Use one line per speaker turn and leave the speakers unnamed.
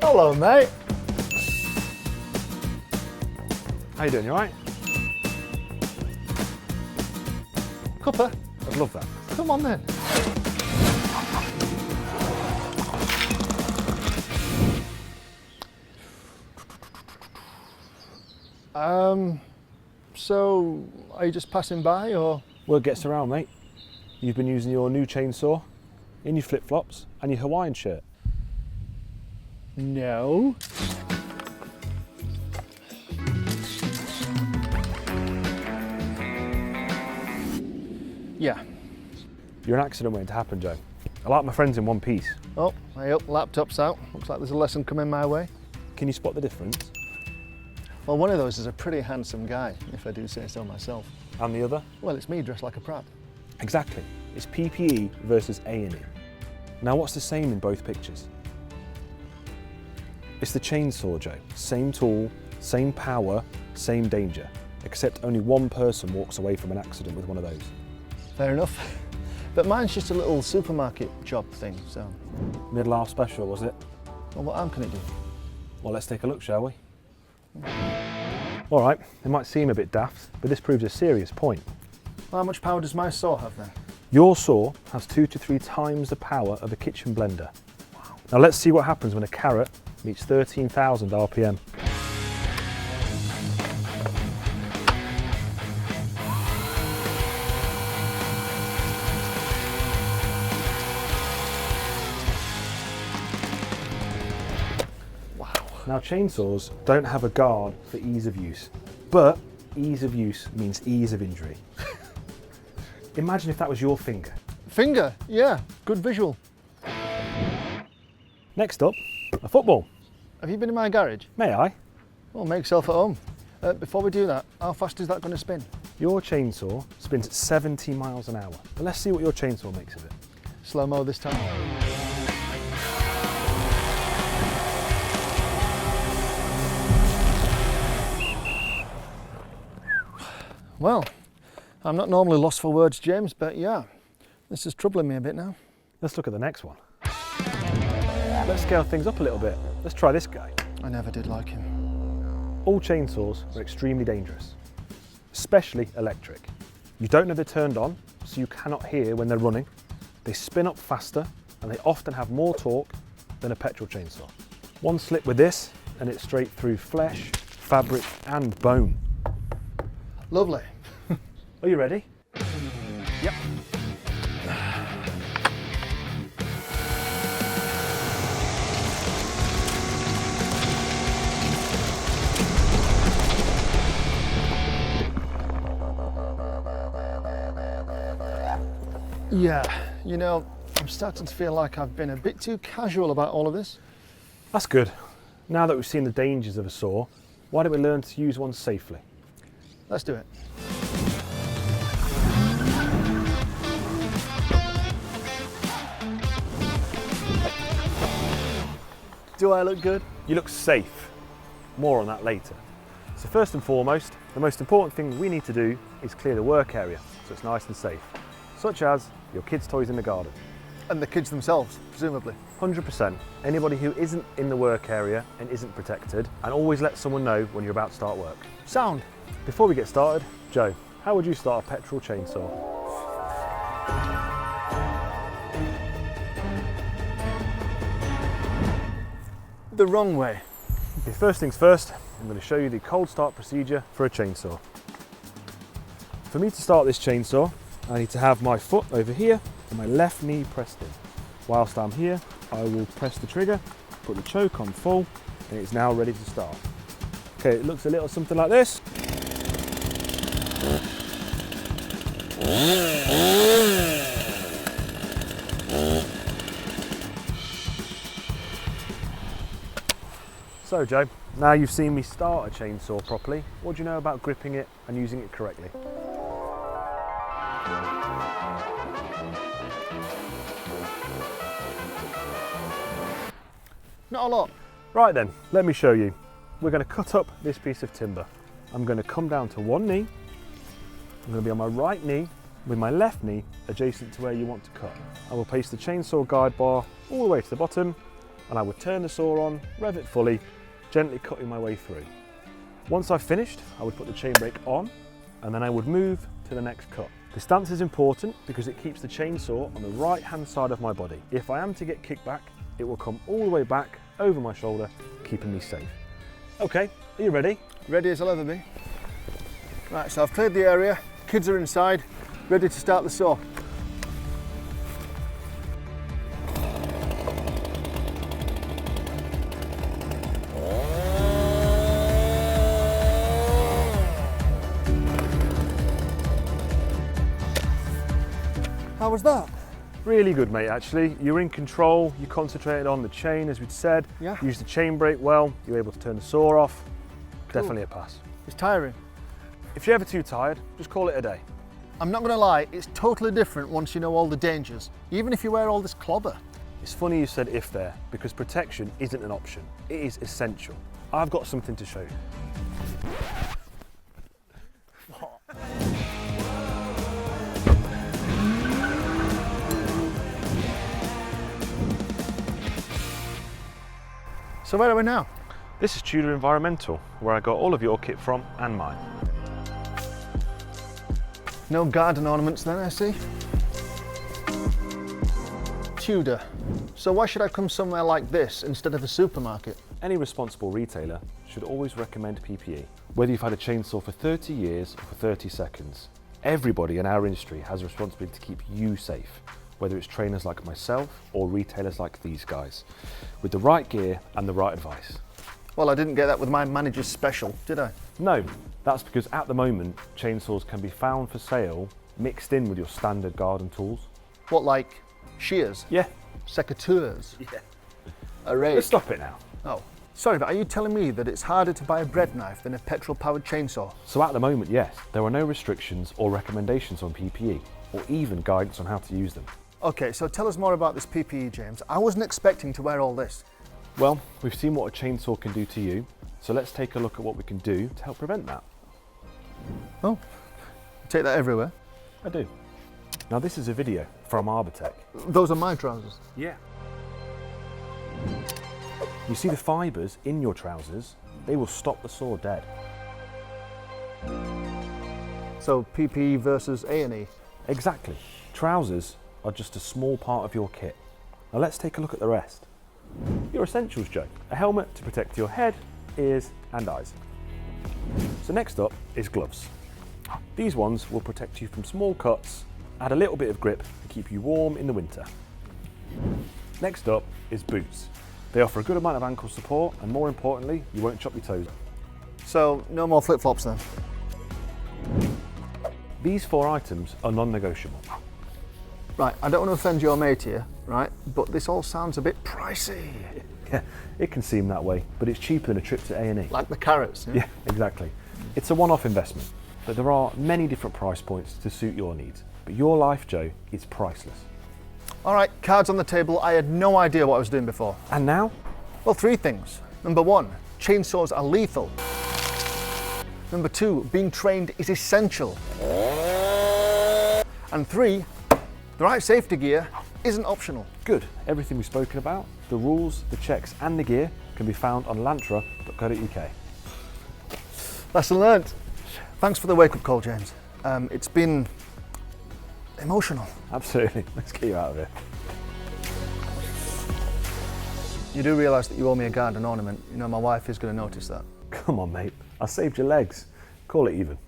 Hello, mate.
How you doing, you alright?
Cuppa,
I'd love that.
come on then. So, are you just passing by, or?
Word gets around, mate. You've been using your new chainsaw in your flip-flops and your Hawaiian shirt.
No. Yeah.
You're an accident waiting to happen, Joe. I like my friends in one piece.
Oh, hey up, laptop's out. Looks like there's a lesson coming my way.
Can you spot the difference?
Well, one of those is a pretty handsome guy, if I do say so myself.
And the other?
Well, it's me dressed like a prat.
Exactly. It's PPE versus A&E. Now, what's the same in both pictures? It's the chainsaw, Joe. Same tool, same power, same danger. Except only one person walks away from an accident with one of those.
Fair enough. But mine's just a little supermarket job thing, so.
Middle half special, was it?
Well, what harm can it do?
Well, let's take a look, shall we? All right, it might seem a bit daft, but this proves a serious point.
How much power does my saw have then?
Your saw has 2 to 3 times the power of a kitchen blender. Wow. Now let's see what happens when a carrot meets 13,000 RPM. Now chainsaws don't have a guard for ease of use, but ease of use means ease of injury. Imagine if that was your finger.
Finger, yeah, good visual.
Next up, a football.
Have you been in my garage?
May I?
Well, make yourself at home. Before we do that, how fast is that going to spin?
Your chainsaw spins at 70 miles an hour. But let's see what your chainsaw makes of it.
Slow-mo this time. Well, I'm not normally lost for words, James, but yeah, this is troubling me a bit now.
Let's look at the next one. Let's scale things up a little bit. Let's try this guy.
I never did like him.
All chainsaws are extremely dangerous, especially electric. You don't know they're turned on, so you cannot hear when they're running. They spin up faster, and they often have more torque than a petrol chainsaw. One slip with this, and it's straight through flesh, fabric, and bone.
Lovely.
Are you ready?
Yep. Yeah, you know, I'm starting to feel like I've been a bit too casual about all of this.
That's good. Now that we've seen the dangers of a saw, why don't we learn to use one safely?
Let's do it. Do I look good?
You look safe. More on that later. So first and foremost, the most important thing we need to do is clear the work area so it's nice and safe, such as your kids' toys in the garden.
And the kids themselves, presumably.
100%. Anybody who isn't in the work area and isn't protected, and always let someone know when you're about to start work.
Sound.
Before we get started, Joe, how would you start a petrol chainsaw?
The wrong way.
Okay, first things first, I'm going to show you the cold start procedure for a chainsaw. For me to start this chainsaw, I need to have my foot over here and my left knee pressed in. Whilst I'm here, I will press the trigger, put the choke on full, and it's now ready to start. Okay, it looks a little something like this. So Joe, now you've seen me start a chainsaw properly, what do you know about gripping it and using it correctly?
Not a lot.
Right then, let me show you. We're going to cut up this piece of timber. I'm going to come down to one knee. I'm going to be on my right knee with my left knee adjacent to where you want to cut. I will place the chainsaw guide bar all the way to the bottom and I would turn the saw on, rev it fully, gently cutting my way through. Once I've finished, I would put the chain brake on, and then I would move to the next cut. The stance is important because it keeps the chainsaw on the right hand side of my body. If I am to get kicked back, it will come all the way back over my shoulder, keeping me safe. Okay, are you ready?
Ready as I'll ever be. Right, so I've cleared the area, kids are inside, ready to start the saw. How was that?
Really good, mate, actually. You're in control, you concentrated on the chain, as we'd said.
Yeah.
Used the chain brake well, you were able to turn the saw off.
Cool.
Definitely a pass.
It's tiring.
If you're ever too tired, just call it a day.
I'm not going to lie, it's totally different once you know all the dangers, even if you wear all this clobber.
It's funny you said if there, because protection isn't an option, it is essential. I've got something to show you.
So where are we now?
This is Tudor Environmental, where I got all of your kit from and mine.
No garden ornaments then, I see. Tudor. So why should I come somewhere like this instead of a supermarket?
Any responsible retailer should always recommend PPE. Whether you've had a chainsaw for 30 years or for 30 seconds, everybody in our industry has a responsibility to keep you safe. Whether it's trainers like myself or retailers like these guys, with the right gear and the right advice.
Well, I didn't get that with my manager's special, did I?
No, that's because at the moment, chainsaws can be found for sale mixed in with your standard garden tools.
What, like shears?
Yeah.
Secateurs?
Yeah.
A rake?
Let's stop it now.
Oh, sorry, but are you telling me that it's harder to buy a bread knife than a petrol-powered chainsaw?
So at the moment, yes, there are no restrictions or recommendations on PPE, or even guidance on how to use them.
Okay, so tell us more about this PPE, James. I wasn't expecting to wear all this.
Well, we've seen what a chainsaw can do to you, so let's take a look at what we can do to help prevent that.
Oh, take that everywhere.
I do. Now this is a video from Arbotech.
Those are my trousers.
Yeah. You see the fibres in your trousers, they will stop the saw dead.
So PPE versus A&E.
Exactly. Trousers are just a small part of your kit. Now let's take a look at the rest. Your essentials, Joe. A helmet to protect your head, ears and eyes. So next up is gloves. These ones will protect you from small cuts, add a little bit of grip and keep you warm in the winter. Next up is boots. They offer a good amount of ankle support and more importantly, you won't chop your toes.
So no more flip-flops then?
These 4 items are non-negotiable.
Right, I don't want to offend your mate here, right? But this all sounds a bit pricey.
Yeah, it can seem that way, but it's cheaper than a trip to A&E.
Like the carrots.
Yeah, exactly. It's a one-off investment, but there are many different price points to suit your needs. But your life, Joe, is priceless.
All right, cards on the table. I had no idea what I was doing before.
And now?
Well, 3 things. Number 1, chainsaws are lethal. Number 2, being trained is essential. And 3, the right safety gear isn't optional.
Good. Everything we've spoken about, the rules, the checks and the gear can be found on lantra.co.uk.
Lesson learnt. Thanks for the wake-up call, James. It's been emotional.
Absolutely. Let's get you out of here.
You do realise that you owe me a garden ornament. You know, my wife is going to notice that.
Come on, mate. I saved your legs. Call it even.